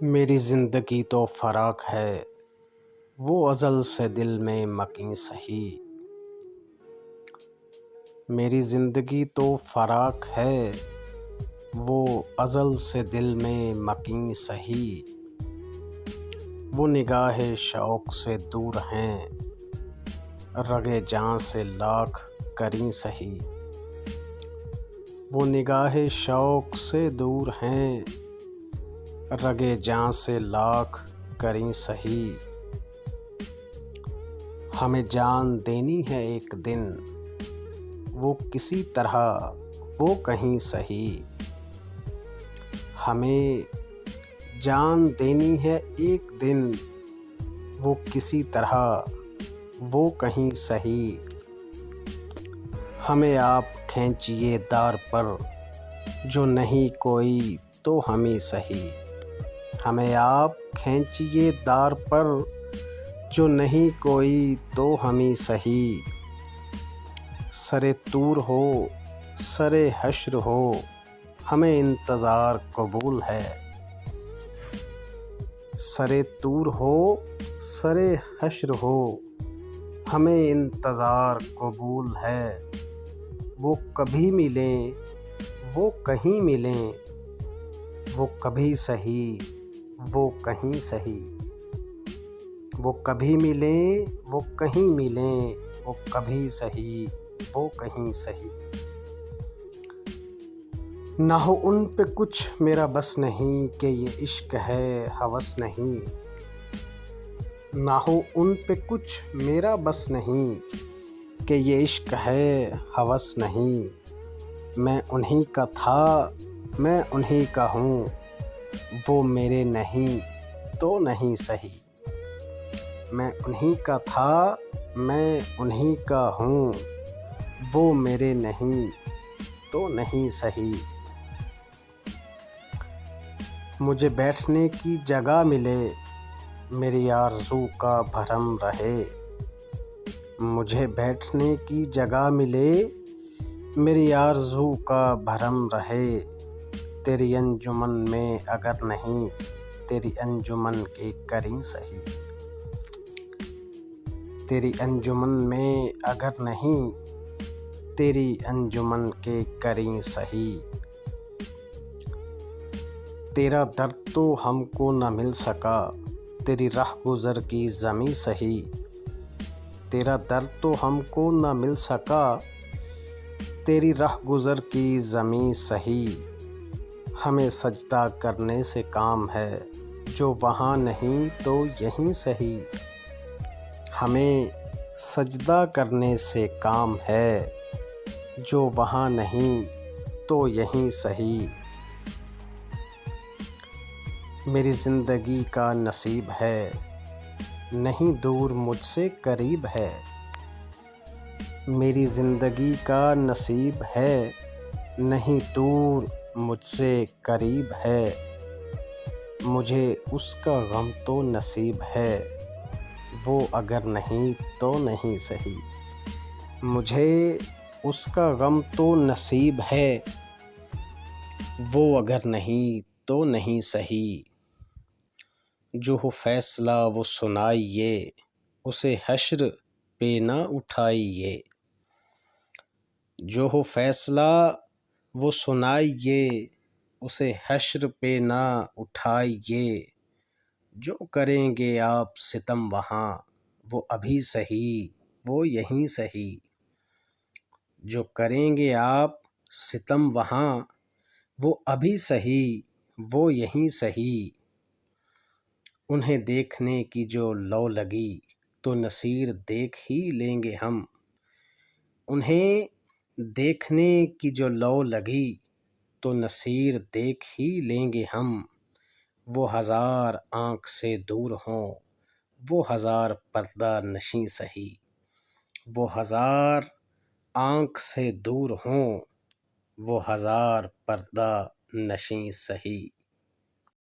میری زندگی تو فراق ہے، وہ ازل سے دل میں مکیں سہی۔ میری زندگی تو فراق ہے، وہ ازل سے دل میں مکیں سہی۔ وہ نگاہ شوق سے دور ہیں، رگے جاں سے لاکھ کریں سہی۔ وہ نگاہ شوق سے دور ہیں، رگے جاں سے لاکھ کریں سہی۔ ہمیں جان دینی ہے ایک دن، وہ کسی طرح وہ کہیں سہی۔ ہمیں جان دینی ہے ایک دن، وہ کسی طرح وہ کہیں سہی۔ ہمیں آپ کھینچیے دار پر، جو نہیں کوئی تو ہمیں سہی۔ ہمیں آپ کھینچیے دار پر، جو نہیں کوئی تو ہمیں سہی۔ سرِ طور ہو سرِ حشر ہو، ہمیں انتظار قبول ہے۔ سرِ طور ہو سرِ حشر ہو، ہمیں انتظار قبول ہے۔ وہ کبھی ملیں وہ کہیں ملیں، وہ کبھی سہی وہ کہیں سہی۔ وہ کبھی ملیں وہ کہیں ملیں، وہ کبھی سہی وہ کہیں سہی۔ نہ ہو ان پہ کچھ میرا بس نہیں، کہ یہ عشق ہے ہوس نہیں۔ نہ ہو ان پہ کچھ میرا بس نہیں، کہ یہ عشق ہے ہوس نہیں۔ میں انہی کا تھا میں انہی کا ہوں، وہ میرے نہیں تو نہیں سہی۔ میں انہی کا تھا میں انہی کا ہوں، وہ میرے نہیں تو نہیں سہی۔ مجھے بیٹھنے کی جگہ ملے، میری آرزو کا بھرم رہے۔ مجھے بیٹھنے کی جگہ ملے، میری آرزو کا بھرم رہے۔ تیری انجمن میں اگر نہیں، تیری انجمن کے کریں سہی۔ تیری انجمن میں اگر نہیں، تیری انجمن کے کریں سہی۔ تیرا درد تو ہم کو نہ مل سکا، تیری رہ گزر کی زمیں سہی۔ تیرا درد تو ہم کو نہ مل سکا، تیری رہ گزر کی زمیں سہی۔ ہمیں سجدہ کرنے سے کام ہے، جو وہاں نہیں تو یہیں سہی۔ ہمیں سجدہ کرنے سے کام ہے، جو وہاں نہیں تو یہیں سہی۔ میری زندگی کا نصیب ہے، نہیں دور مجھ سے قریب ہے۔ میری زندگی کا نصیب ہے، نہیں دور مجھ سے قریب ہے۔ مجھے اس کا غم تو نصیب ہے، وہ اگر نہیں تو نہیں سہی۔ مجھے اس کا غم تو نصیب ہے، وہ اگر نہیں تو نہیں سہی۔ جو ہو فیصلہ وہ سنائیے، اسے حشر پہ نہ اٹھائیے۔ جو ہو فیصلہ وہ سنائیے، اسے حشر پہ نہ اٹھائیے۔ جو کریں گے آپ ستم وہاں، وہ ابھی سہی وہ یہیں سہی۔ جو کریں گے آپ ستم وہاں، وہ ابھی سہی وہ یہیں سہی۔ انہیں دیکھنے کی جو لو لگی، تو نصیر دیکھ ہی لیں گے ہم۔ انہیں دیکھنے کی جو لو لگی، تو نصیر دیکھ ہی لیں گے ہم۔ وہ ہزار آنکھ سے دور ہوں، وہ ہزار پردہ نشیں سہی۔ وہ ہزار آنکھ سے دور ہوں، وہ ہزار پردہ نشیں سہی۔